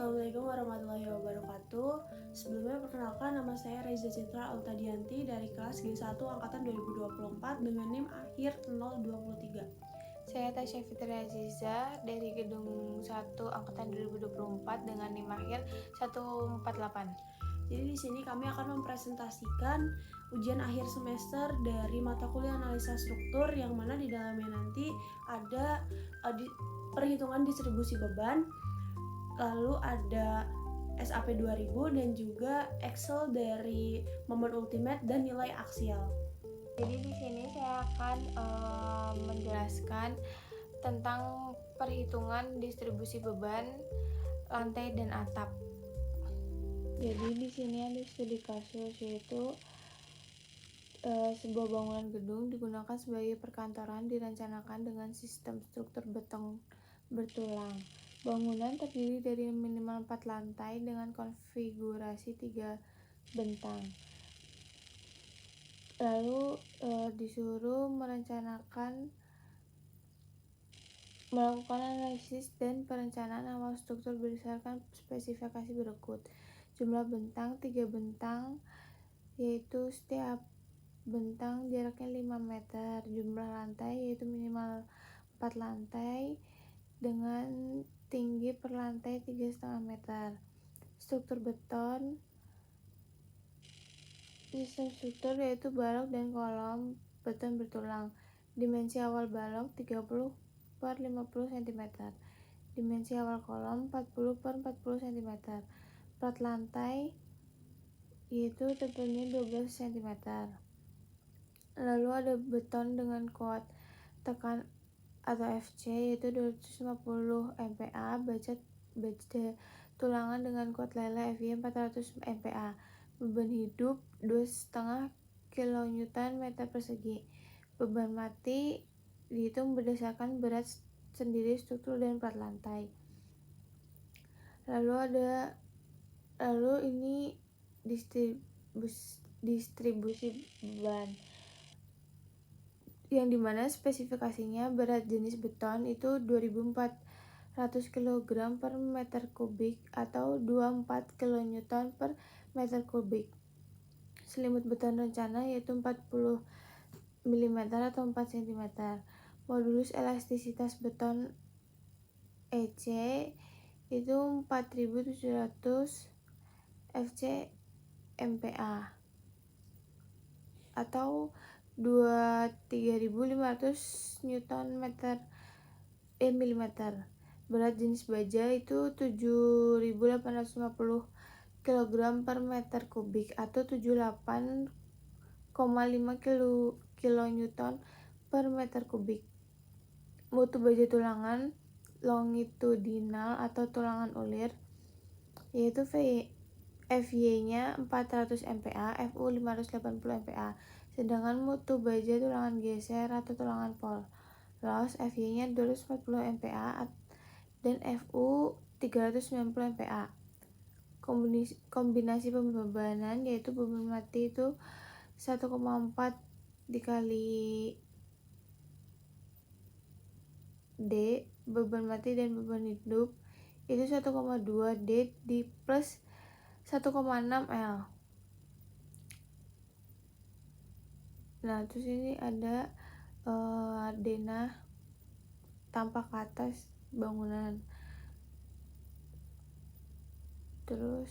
Assalamualaikum warahmatullahi wabarakatuh. Sebelumnya perkenalkan, nama saya Reza Citra Autadianti dari kelas G1 angkatan 2024 dengan NIM akhir 023. Saya Tasya Fitri Aziza dari Gedung 1 angkatan 2024 dengan NIM akhir 148. Jadi di sini kami akan mempresentasikan ujian akhir semester dari mata kuliah analisa struktur, yang mana di dalamnya nanti ada perhitungan distribusi beban, lalu ada SAP 2000 dan juga Excel dari momen ultimate dan nilai aksial. Jadi di sini saya akan menjelaskan tentang perhitungan distribusi beban lantai dan atap. Jadi di sini ada studi kasus, yaitu sebuah bangunan gedung digunakan sebagai perkantoran direncanakan dengan sistem struktur beton bertulang. Bangunan terdiri dari minimal 4 lantai dengan konfigurasi 3 bentang. Lalu disuruh melakukan analisis dan perencanaan awal struktur berdasarkan spesifikasi berikut. Jumlah bentang 3 bentang, yaitu setiap bentang jaraknya 5 meter. Jumlah lantai yaitu minimal 4 lantai dengan tinggi per lantai 3,5 meter. Struktur beton, sistem struktur yaitu balok dan kolom beton bertulang. Dimensi awal balok 30 per 50 cm. Dimensi awal kolom 40 per 40 cm. Plat lantai yaitu tebalnya 12 cm. Lalu ada beton dengan kuat tekan atau FC yaitu 250 MPa, baja tulangan dengan kuat lele FY 400 MPa. Beban hidup 2,5 kN meter persegi. Beban mati dihitung berdasarkan berat sendiri struktur dan plat lantai. Lalu ini distribusi beban, yang dimana spesifikasinya berat jenis beton itu 2400 kg per meter kubik atau 24 kN per meter kubik. Selimut beton rencana yaitu 40 mm atau 4 cm. Modulus elastisitas beton EC itu 4700 FC MPa atau 3500 mm. Berat jenis baja itu 7850 kg per meter kubik atau 78,5 kN per meter kubik. Mutu baja tulangan longitudinal atau tulangan ulir yaitu FY-nya 400 MPa, FU 580 MPa. Sedangkan mutu baja tulangan geser atau tulangan polos FY-nya 240 MPa dan FU 390 MPa. Kombinasi pembebanan yaitu beban mati itu 1,4 dikali D, beban mati dan beban hidup itu 1,2 D di plus 1,6 L. Nah, terus ini ada denah tampak ke atas bangunan. Terus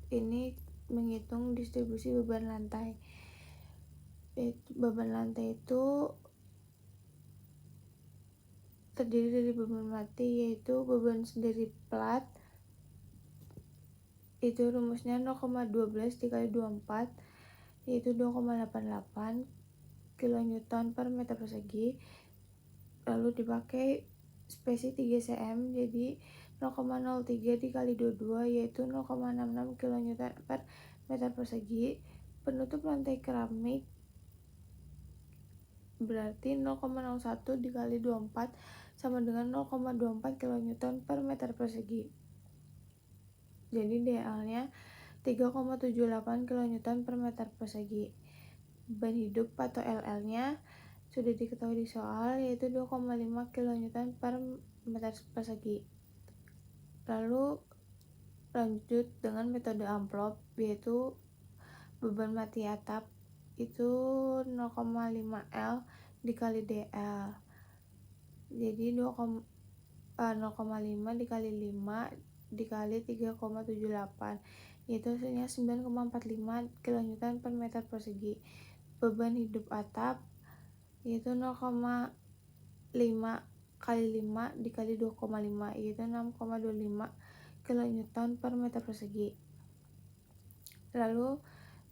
ini menghitung distribusi beban lantai. Beban lantai itu terdiri dari beban mati yaitu beban sendiri plat itu rumusnya 0,12 dikali 24 yaitu 2,88 kN per meter persegi. Lalu dipakai spesi 3 cm jadi 0,03 dikali 22 yaitu 0,66 kN per meter persegi. Penutup lantai keramik berarti 0,01 dikali 24 sama dengan 0,24 kN per meter persegi. Jadi DL-nya 3,78 kN per meter persegi. Beban hidup atau LL-nya sudah diketahui di soal yaitu 2,5 kN per meter persegi. Lalu lanjut dengan metode amplop, yaitu beban mati atap itu 0,5 L dikali DL. Jadi 0,5 dikali 5 dikali 3,78, yaitu hasilnya 9,45 kN per meter persegi. Beban hidup atap yaitu 0,5 kali 5 dikali 2,5, yaitu 6,25 kN per meter persegi. Lalu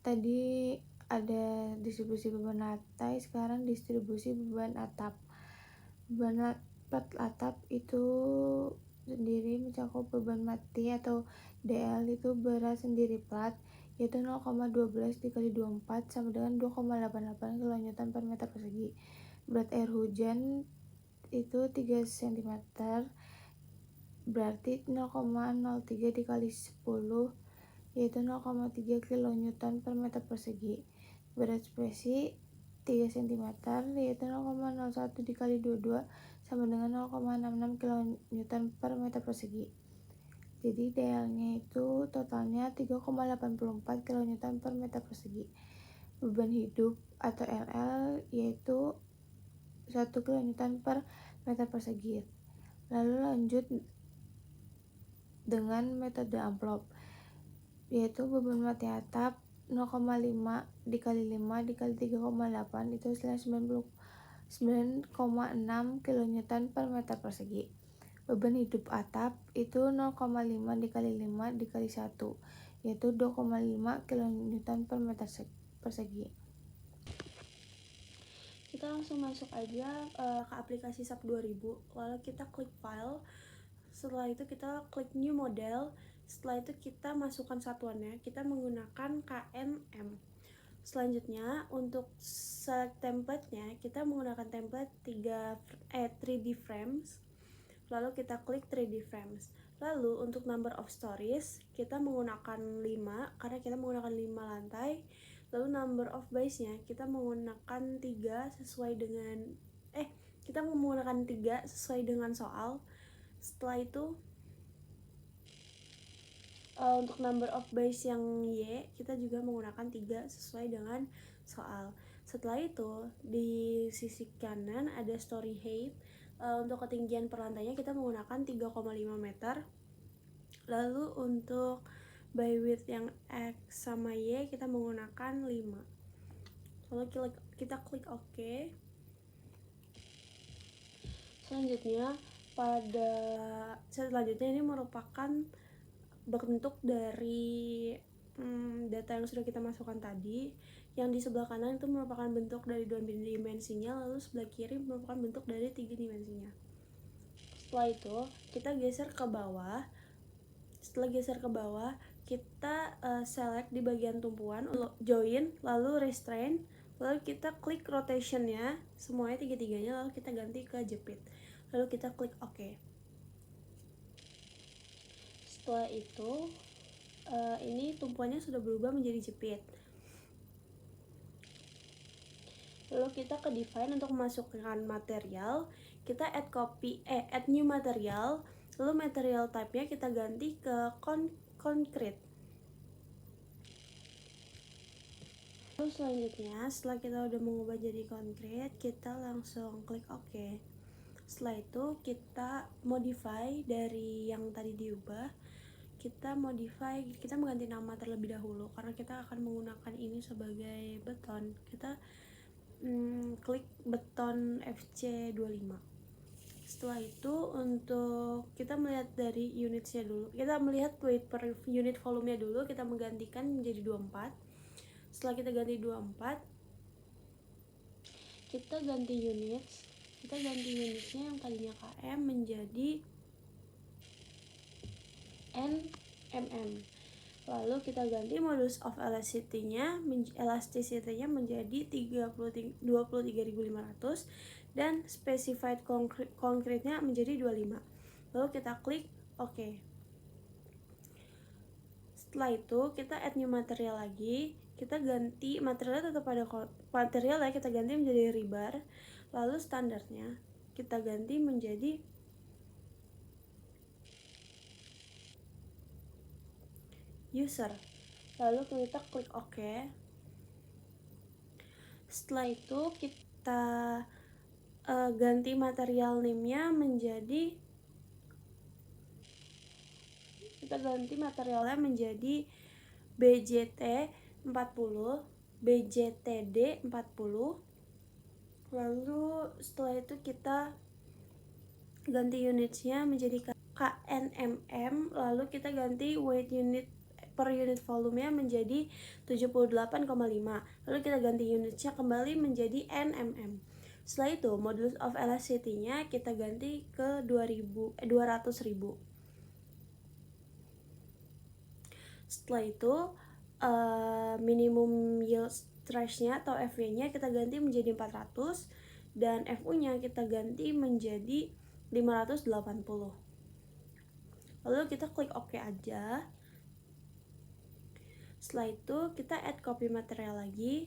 tadi ada distribusi beban lantai, sekarang distribusi beban atap. Beban atap itu sendiri mencakup beban mati atau DL itu berat sendiri plat, yaitu 0,12 dikali 24 sama dengan 2,88 kN per meter persegi. Berat air hujan itu 3 cm, berarti 0,03 dikali 10, yaitu 0,3 kN per meter persegi. Berat spesi 3 cm, yaitu 0,01 dikali 22 sama dengan 0,66 kN per meter persegi. Jadi DL-nya itu totalnya 3,84 kN per meter persegi. Beban hidup atau LL yaitu 1 kN per meter persegi. Lalu lanjut dengan metode amplop, yaitu beban mati atap 0,5 dikali 5 dikali 3,8, itu hasilnya 9,6 kN per meter persegi. Beban hidup atap itu 0,5 dikali 5 dikali 1, yaitu 2,5 kN per meter persegi. Kita langsung masuk aja ke aplikasi SAP 2000, lalu kita klik file. Setelah itu kita klik new model. Setelah itu kita masukkan satuannya, kita menggunakan KNM. Selanjutnya untuk select template-nya, kita menggunakan template 3D frames. Lalu kita klik 3D frames. Lalu untuk number of stories, kita menggunakan 5 karena kita menggunakan 5 lantai. Lalu number of base-nya kita menggunakan 3 sesuai dengan soal. Setelah itu untuk number of base yang Y kita juga menggunakan 3 sesuai dengan soal. Setelah itu di sisi kanan ada story height. Untuk ketinggian per lantainya kita menggunakan 3,5 meter. Lalu untuk by width yang X sama Y kita menggunakan 5. Lalu kita klik OK. Selanjutnya ini merupakan bentuk dari data yang sudah kita masukkan tadi. Yang di sebelah kanan itu merupakan bentuk dari 2 dimensinya, lalu sebelah kiri merupakan bentuk dari 3 dimensinya. Setelah itu kita geser ke bawah. Setelah geser ke bawah, kita select di bagian tumpuan, join, lalu restrain, lalu kita klik rotationnya, semuanya tiga-tiganya, lalu kita ganti ke jepit. Lalu kita klik OK. Setelah itu ini tumpuannya sudah berubah menjadi jepit. Lalu kita ke define untuk memasukkan material, kita add new material, lalu material type-nya kita ganti ke concrete. Lalu selanjutnya setelah kita udah mengubah jadi concrete, kita langsung klik OK. Setelah itu kita modify dari yang tadi diubah, kita mengganti nama terlebih dahulu karena kita akan menggunakan ini sebagai beton. Kita klik beton FC25. Setelah itu untuk kita melihat dari unitsnya dulu, kita melihat weight per unit volumenya dulu, kita menggantikan menjadi 24. Setelah kita ganti 24, kita ganti unitsnya yang tadinya km menjadi nmm. Lalu kita ganti modulus of elasticity-nya menjadi 23.500 dan specified concrete-nya menjadi 25. Lalu kita klik OK. Setelah itu kita add new material lagi. Kita ganti materialnya tetap pada material ya, kita ganti menjadi rebar. Lalu standarnya kita ganti menjadi user. Lalu kita klik OK. Setelah itu kita ganti material name-nya menjadi, kita ganti materialnya menjadi BJT 40, BJTD 40. Lalu setelah itu kita ganti unitsnya menjadi KNMM. Lalu kita ganti weight unit per unit volumenya menjadi 78,5. Lalu kita ganti unitsnya kembali menjadi NMM. Setelah itu modulus of elasticity-nya kita ganti ke 200.000. Setelah itu minimum yield stress-nya atau FY-nya kita ganti menjadi 400 dan FU-nya kita ganti menjadi 580. Lalu kita klik OK aja. Setelah itu kita add copy material lagi,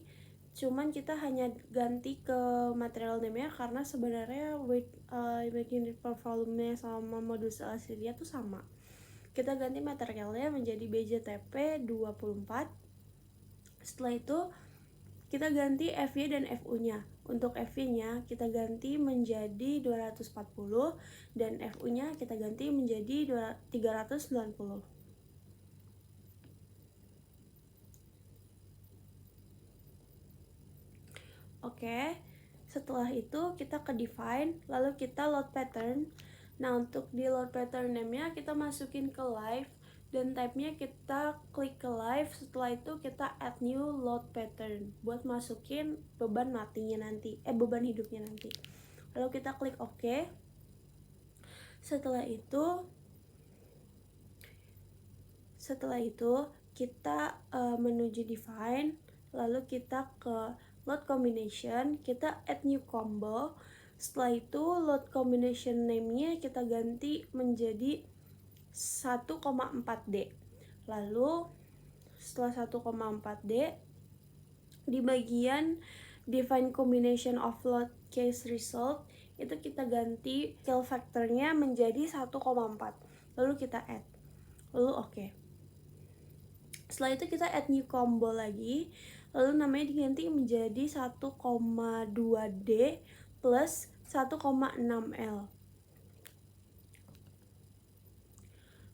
cuman kita hanya ganti ke material name-nya karena sebenarnya weight unit per volume sama modulus elasticity itu sama. Kita ganti materialnya menjadi BJTP 24. Setelah itu kita ganti FY dan FU-nya. Untuk FY-nya kita ganti menjadi 240 dan FU-nya kita ganti menjadi 390. Oke, setelah itu kita ke define, lalu kita load pattern. Nah, untuk di load pattern name-nya kita masukin ke live dan type-nya kita klik ke live. Setelah itu kita add new load pattern buat masukin beban matinya nanti, beban hidupnya nanti. Lalu kita klik OK. Setelah itu kita menuju define, lalu kita ke load combination, kita add new combo. Setelah itu load combination name-nya kita ganti menjadi 1,4D. Lalu setelah 1,4D di bagian define combination of load case result itu kita ganti scale factor-nya menjadi 1,4. Lalu kita add. Lalu oke. Setelah itu kita add new combo lagi, lalu namanya diganti menjadi 1,2D plus 1,6L.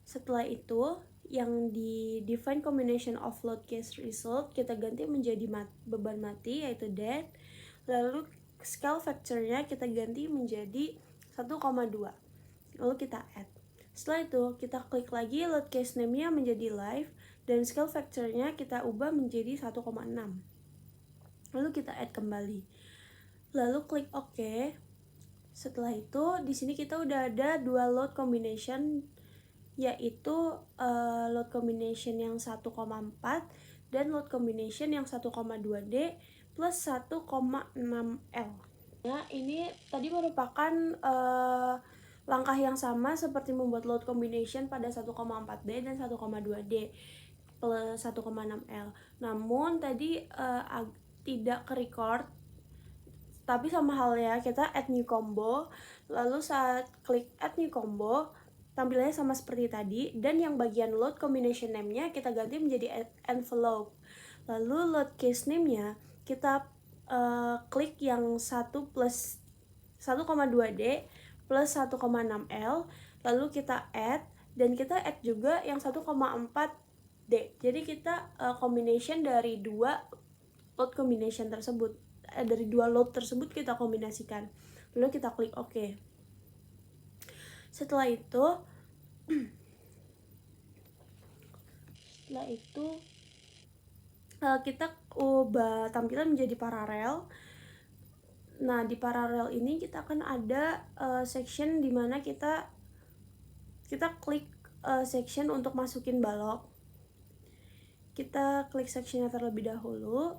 Setelah itu yang di define combination of load case result kita ganti menjadi beban mati yaitu dead. Lalu scale factor-nya kita ganti menjadi 1,2. Lalu kita add. Setelah itu kita klik lagi load case name-nya menjadi live dan scale factor-nya kita ubah menjadi 1,6. Lalu kita add kembali. Lalu klik OK. Setelah itu di sini kita udah ada dua load combination, yaitu load combination yang 1,4 dan load combination yang 1,2D plus 1,6L. Nah, ini tadi merupakan langkah yang sama seperti membuat load combination pada 1,4D dan 1,2D plus 1,6L. Namun tadi tidak ke-record, tapi sama halnya kita add new combo. Lalu saat klik add new combo tampilannya sama seperti tadi, dan yang bagian load combination name-nya kita ganti menjadi envelope. Lalu load case name-nya kita klik yang 1 plus 1,2D plus 1,6L, lalu kita add, dan kita add juga yang 1,4D. Jadi kita combination dari dua load combination tersebut, dari dua load tersebut kita kombinasikan. Lalu kita klik OK. Setelah itu kita ubah tampilan menjadi paralel. Nah, di paralel ini kita akan ada section di mana kita klik section untuk masukin balok. Kita klik sectionnya terlebih dahulu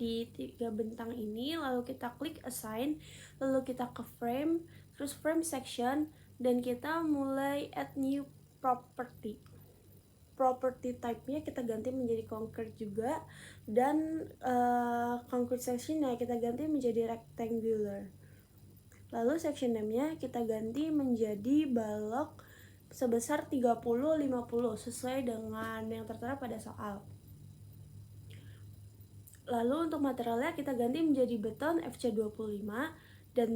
di 3 bentang ini, lalu kita klik assign, lalu kita ke frame, terus frame section, dan kita mulai add new property. Property type-nya kita ganti menjadi concrete juga, dan concrete section-nya kita ganti menjadi rectangular. Lalu section name-nya kita ganti menjadi balok sebesar 30-50 sesuai dengan yang tertera pada soal. Lalu untuk materialnya kita ganti menjadi beton FC25 dan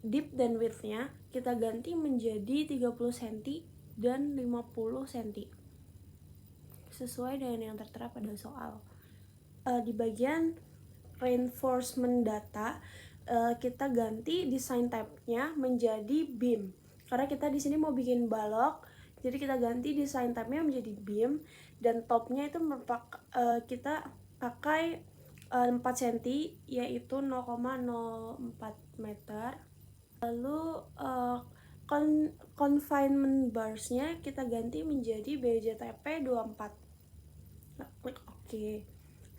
deep dan width-nya kita ganti menjadi 30 cm dan 50 cm sesuai dengan yang tertera pada soal. Di bagian reinforcement data kita ganti design type-nya menjadi beam. Karena kita di sini mau bikin balok, jadi kita ganti design type-nya menjadi beam dan top-nya itu kita pakai 4 cm yaitu 0,04 meter. Lalu confinement bars-nya kita ganti menjadi BJTP 24. Nah, klik OK.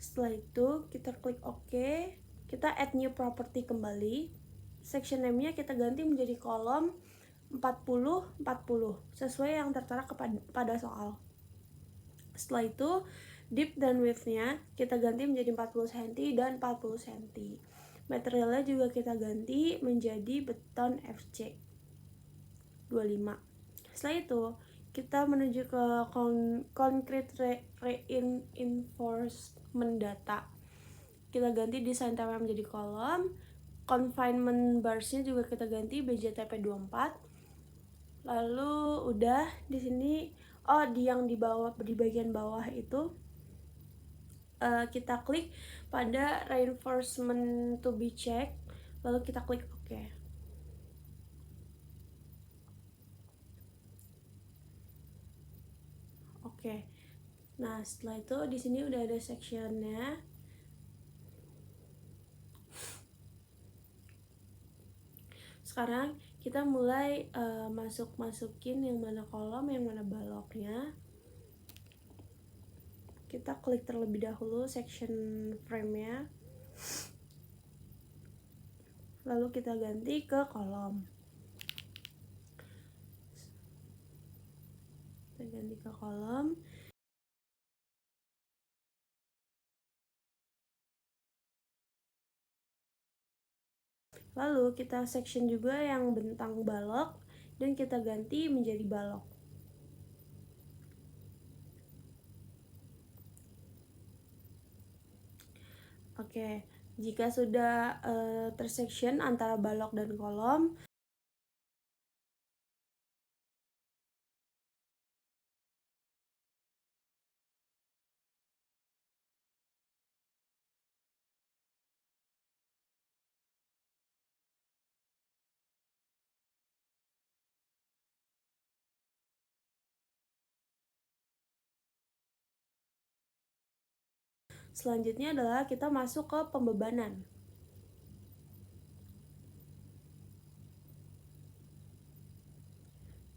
Setelah itu kita klik OK, kita add new property kembali. Section name-nya kita ganti menjadi kolom 40-40 sesuai yang tertera pada soal. Setelah itu deep dan width-nya kita ganti menjadi 40 cm dan 40 cm. Materialnya juga kita ganti menjadi beton FC 25. Setelah itu kita menuju ke concrete reinforcement data. Kita ganti design type menjadi kolom. Confinement bars-nya juga kita ganti BJTP 24. Lalu udah di sini di bagian bawah itu kita klik pada reinforcement to be checked, lalu kita klik OK. Oke. Nah, setelah itu di sini udah ada sectionnya. Sekarang kita mulai masukin yang mana kolom, yang mana baloknya. Kita klik terlebih dahulu section frame-nya. Lalu kita ganti ke kolom. Kita ganti ke kolom. Lalu kita section juga yang bentang balok dan kita ganti menjadi balok. Oke, jika sudah tersection antara balok dan kolom, selanjutnya adalah kita masuk ke pembebanan.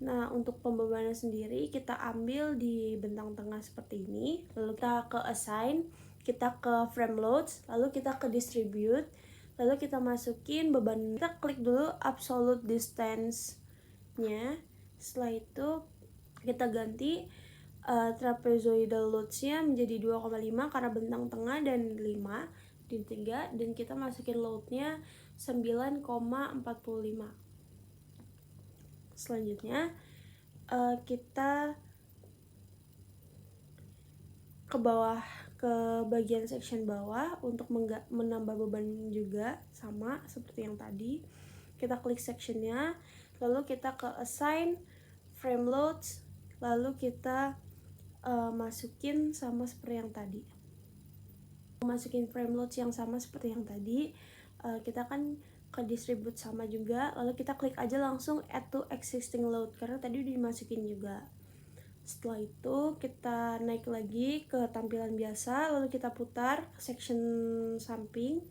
Nah, untuk pembebanan sendiri kita ambil di bentang tengah seperti ini. Lalu kita ke assign, kita ke frame loads, lalu kita ke distribute, lalu kita masukin beban. Kita klik dulu absolute distance-nya. Setelah itu kita ganti trapezoidal loads-nya menjadi 2,5 karena bentang tengah dan 5 di 3, dan kita masukin load-nya 9,45. Selanjutnya kita ke bawah, ke bagian section bawah untuk menambah beban juga sama seperti yang tadi. Kita klik sectionnya, lalu kita ke assign frame loads, lalu kita masukin sama seperti yang tadi. Masukin frame loads yang sama seperti yang tadi, kita kan ke distribute sama juga, lalu kita klik aja langsung add to existing load karena tadi udah dimasukin juga. Setelah itu kita naik lagi ke tampilan biasa, lalu kita putar ke section samping.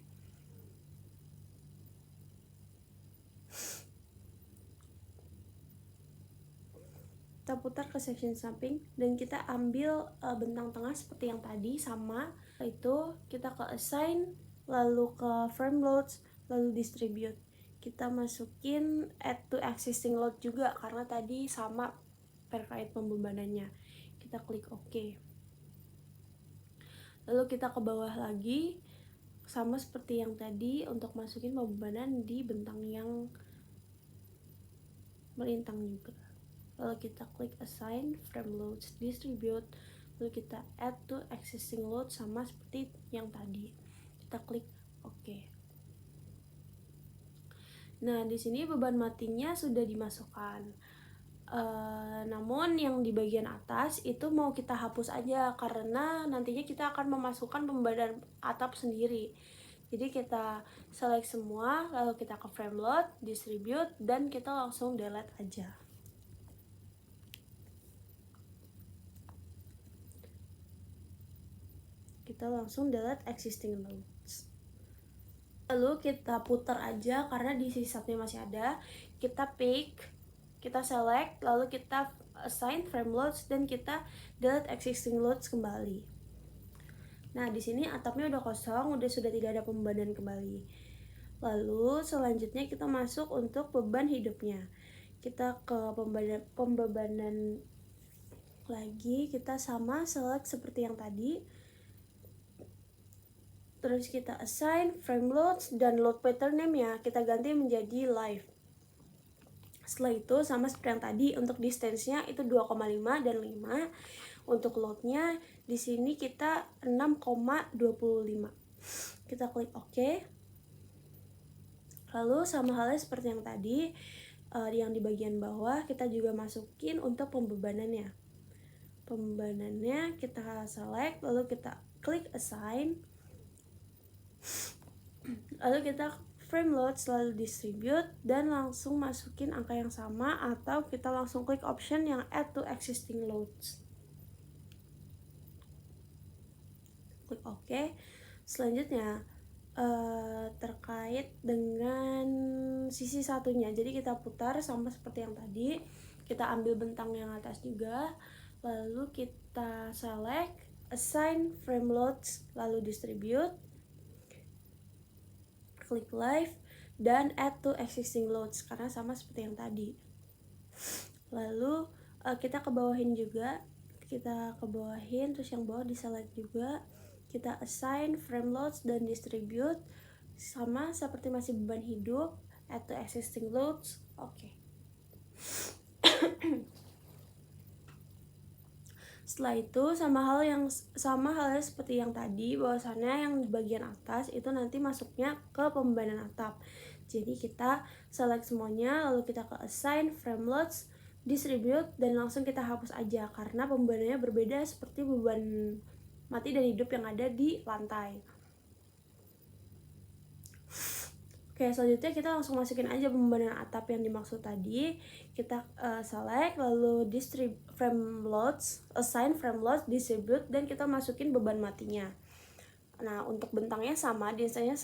Kita putar ke section samping dan kita ambil bentang tengah seperti yang tadi sama. Setelah itu kita ke assign, lalu ke frame loads, lalu distribute. Kita masukin add to existing load juga karena tadi sama terkait pembebanannya. Kita klik OK. Lalu kita ke bawah lagi sama seperti yang tadi untuk masukin pembebanan di bentang yang melintang juga. lalu kita klik assign frame loads distribute, lalu kita add to existing load sama seperti yang tadi. Kita klik OK. Nah, di sini beban matinya sudah dimasukkan. Namun yang di bagian atas itu mau kita hapus aja karena nantinya kita akan memasukkan pembebanan atap sendiri. Jadi kita select semua, lalu kita ke frame load, distribute, dan kita langsung delete aja. Kita langsung delete existing loads. Lalu kita putar aja karena di sisi satunya masih ada. Kita pick, kita select, lalu kita assign frame loads, dan kita delete existing loads kembali. Nah, di sini atapnya udah kosong, sudah tidak ada pembebanan kembali. Lalu selanjutnya kita masuk untuk beban hidupnya. Kita ke pembebanan lagi, kita sama select seperti yang tadi. Terus kita assign frame loads dan load pattern name-nya kita ganti menjadi live. Setelah itu sama seperti yang tadi, untuk distance-nya itu 2,5 dan 5. Untuk load-nya di sini kita 6,25. Kita klik OK. Lalu sama halnya seperti yang tadi, yang di bagian bawah kita juga masukin untuk pembebanannya. Pembebanannya kita select, lalu kita klik assign. Lalu kita frame load selalu distribute dan langsung masukin angka yang sama, atau kita langsung klik option yang add to existing loads. Klik OK. Selanjutnya terkait dengan sisi satunya, jadi kita putar sama seperti yang tadi. Kita ambil bentang yang atas juga, lalu kita select assign frame loads, lalu distribute, klik live, dan add to existing loads karena sama seperti yang tadi. Lalu kita ke bawahin juga, terus yang bawah di select juga, kita assign frame loads dan distribute sama seperti masih beban hidup, add to existing loads. Oke. Setelah itu sama halnya seperti yang tadi, bahwasannya yang bagian atas itu nanti masuknya ke pembebanan atap. Jadi kita select semuanya, lalu kita ke assign frame loads, distribute, dan langsung kita hapus aja karena pembebanannya berbeda seperti beban mati dan hidup yang ada di lantai. Oke, selanjutnya kita langsung masukin aja pembebanan atap yang dimaksud tadi. Kita select, lalu frame loads, assign frame loads, distribute, dan kita masukin beban matinya. Nah, untuk bentangnya sama, distance-nya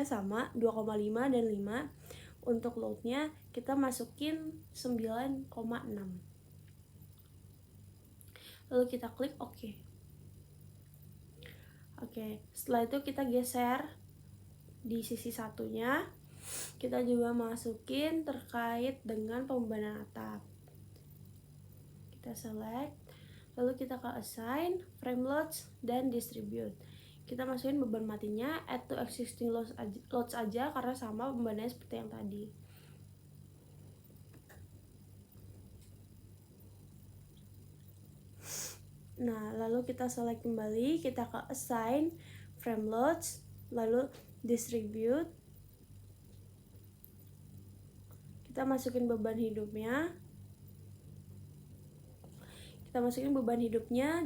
sama 2,5 dan 5. Untuk load-nya kita masukin 9,6. Lalu kita klik OK. Oke, setelah itu kita geser di sisi satunya. Kita juga masukin terkait dengan pembebanan atap. Kita select, lalu kita ke assign, frame loads, dan distribute. Kita masukin beban matinya, add to existing loads aja karena sama pembebanannya seperti yang tadi. Nah, lalu kita select kembali, kita ke assign frame loads, lalu distribute. Kita masukin beban hidupnya.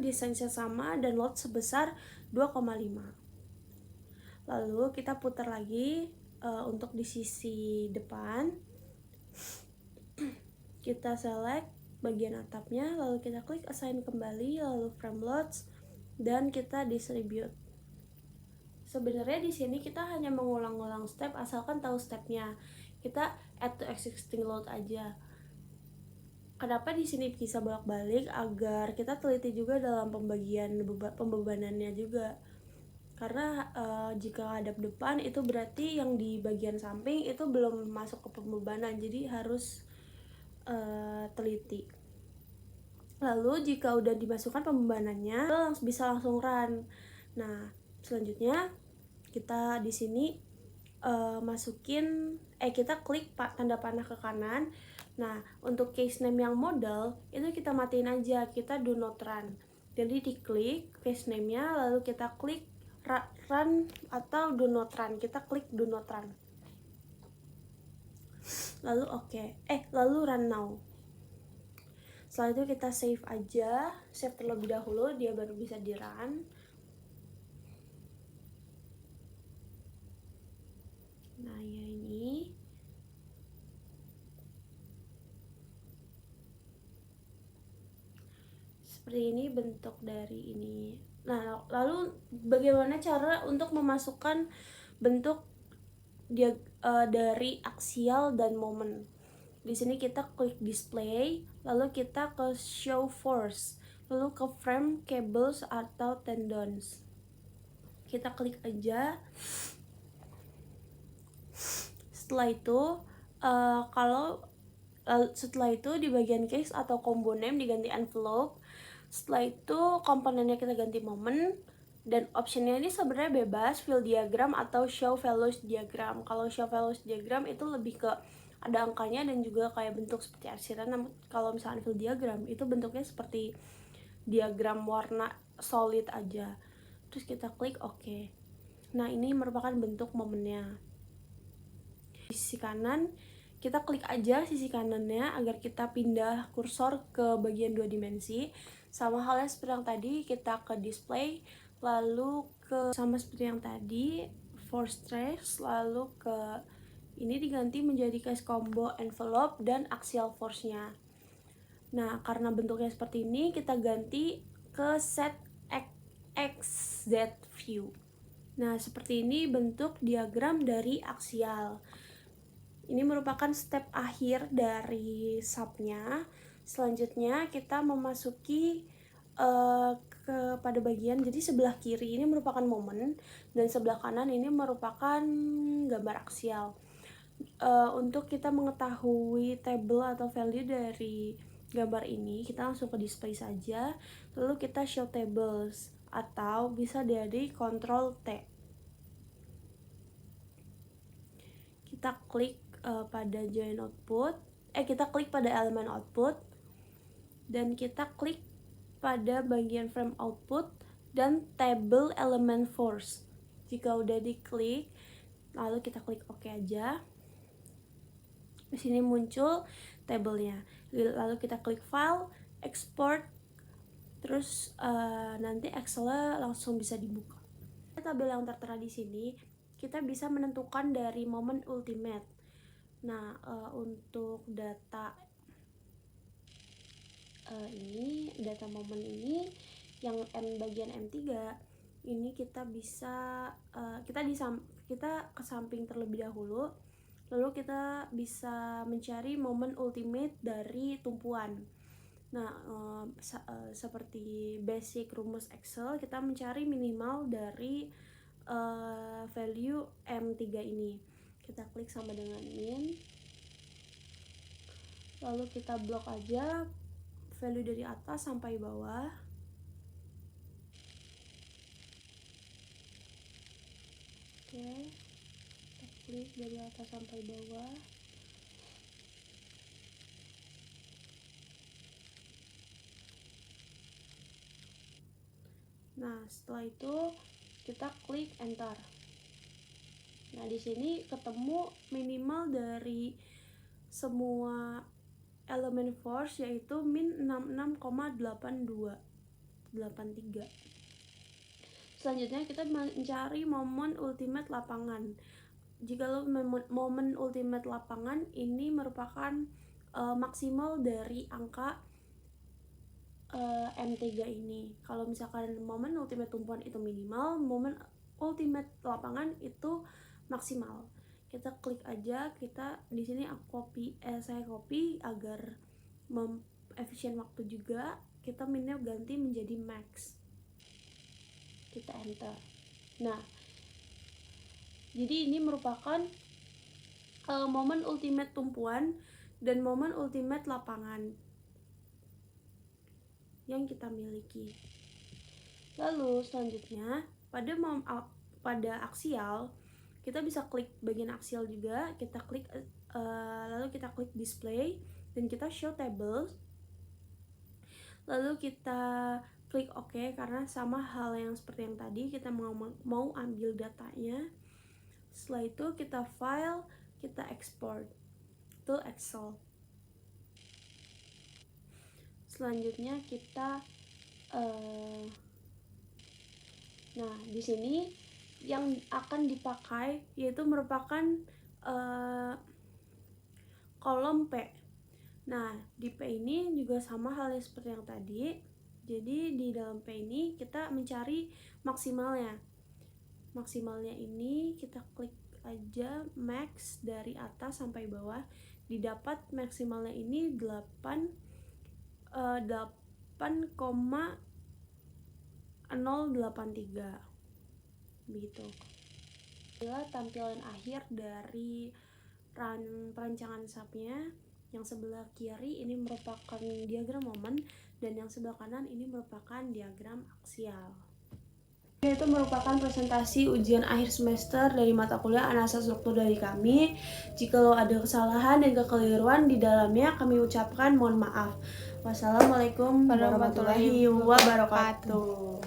Distance-nya sama dan load sebesar 2,5. Lalu kita putar lagi untuk di sisi depan. Kita select bagian atapnya, lalu kita klik assign kembali, lalu frame loads, dan kita distribute. Sebenarnya di sini kita hanya mengulang-ulang step asalkan tahu stepnya. Kita add to existing load aja. Kenapa di sini bisa bolak-balik? Agar kita teliti juga dalam pembagian pembebanannya juga. Karena jika hadap depan itu berarti yang di bagian samping itu belum masuk ke pembebanan, jadi harus teliti. Lalu jika udah dimasukkan pembebanannya, bisa langsung run. Nah, selanjutnya kita di sini kita klik tanda panah ke kanan, Nah, untuk case name yang model itu kita matiin aja, kita do not run. Jadi diklik case name-nya, lalu kita klik run atau do not run. Kita klik do not run. Lalu lalu run now. Setelah itu kita save aja, save terlebih dahulu, dia baru bisa di run. Nah ya ini. Seperti ini bentuk dari ini. Nah, lalu bagaimana cara untuk memasukkan bentuk dari aksial dan momen? Di sini kita klik display, lalu kita ke show force, lalu ke frame, cables atau tendons. Kita klik aja. Setelah itu setelah itu di bagian case atau combo name diganti envelope. Setelah itu komponennya kita ganti moment, dan optionnya ini sebenarnya bebas, fill diagram atau show values diagram. Kalau show values diagram itu lebih ke ada angkanya dan juga kayak bentuk seperti arsiran. Namun kalau misalnya fill diagram itu bentuknya seperti diagram warna solid aja. Terus kita klik OK. Nah ini merupakan bentuk momennya. Di sisi kanan kita klik aja sisi kanannya agar kita pindah kursor ke bagian 2 dimensi. Sama halnya seperti yang tadi, kita ke display, lalu ke sama seperti yang tadi, force trace, lalu ke ini diganti menjadi case combo envelope dan axial force-nya. Nah, karena bentuknya seperti ini, kita ganti ke set XZ view. Nah, seperti ini bentuk diagram dari aksial. Ini merupakan step akhir dari subnya. Selanjutnya kita memasuki kepada bagian, jadi sebelah kiri ini merupakan momen dan sebelah kanan ini merupakan gambar aksial. Untuk kita mengetahui table atau value dari gambar ini, kita langsung ke display saja, lalu kita show tables atau bisa dari Ctrl T. Kita klik pada join output, kita klik pada elemen output dan kita klik pada bagian frame output dan table element force. Jika udah diklik, lalu kita klik OK aja. Di sini muncul tabelnya. Lalu kita klik file, export, terus nanti Excel langsung bisa dibuka. Tabel yang tertera di sini kita bisa menentukan dari momen ultimate. Nah, untuk data data momen ini yang bagian M3 ini kita bisa kita ke samping terlebih dahulu, lalu kita bisa mencari momen ultimate dari tumpuan. Nah, seperti basic rumus Excel, kita mencari minimal dari value M3 ini. Kita klik sama dengan min, lalu kita blok aja value dari atas sampai bawah. Oke, kita klik dari atas sampai bawah. Nah, setelah itu kita klik enter. Nah, di sini ketemu minimal dari semua elemen force yaitu min 66,8283. Selanjutnya kita mencari momen ultimate lapangan. Jika momen ultimate lapangan ini merupakan maksimal dari angka M3 ini. Kalau misalkan momen ultimate tumpuan itu minimal, momen ultimate lapangan itu maksimal. Kita klik aja, kita di sini saya copy agar efisien waktu juga. Kita minnya ganti menjadi max. Kita enter. Nah, jadi ini merupakan momen ultimate tumpuan dan momen ultimate lapangan yang kita miliki. Lalu selanjutnya pada aksial, kita bisa klik bagian aksial juga. Kita klik lalu kita klik display, dan kita show tables. Lalu kita klik OK karena sama hal yang seperti yang tadi, kita mau ambil datanya. Setelah itu kita file, kita export to Excel. Selanjutnya kita nah di sini yang akan dipakai yaitu merupakan kolom P. Nah di P ini juga sama halnya seperti yang tadi. Jadi di dalam P ini kita mencari maksimalnya. Maksimalnya ini kita klik aja max dari atas sampai bawah. Didapat maksimalnya ini 8,083 begitu. Inilah tampilan akhir dari perancangan SAP-nya. Yang sebelah kiri ini merupakan diagram momen dan yang sebelah kanan ini merupakan diagram aksial. Itu merupakan presentasi ujian akhir semester dari mata kuliah analisa struktur dari kami. Jikalau ada kesalahan dan kekeliruan di dalamnya, kami ucapkan mohon maaf. Wassalamualaikum warahmatullahi wabarakatuh.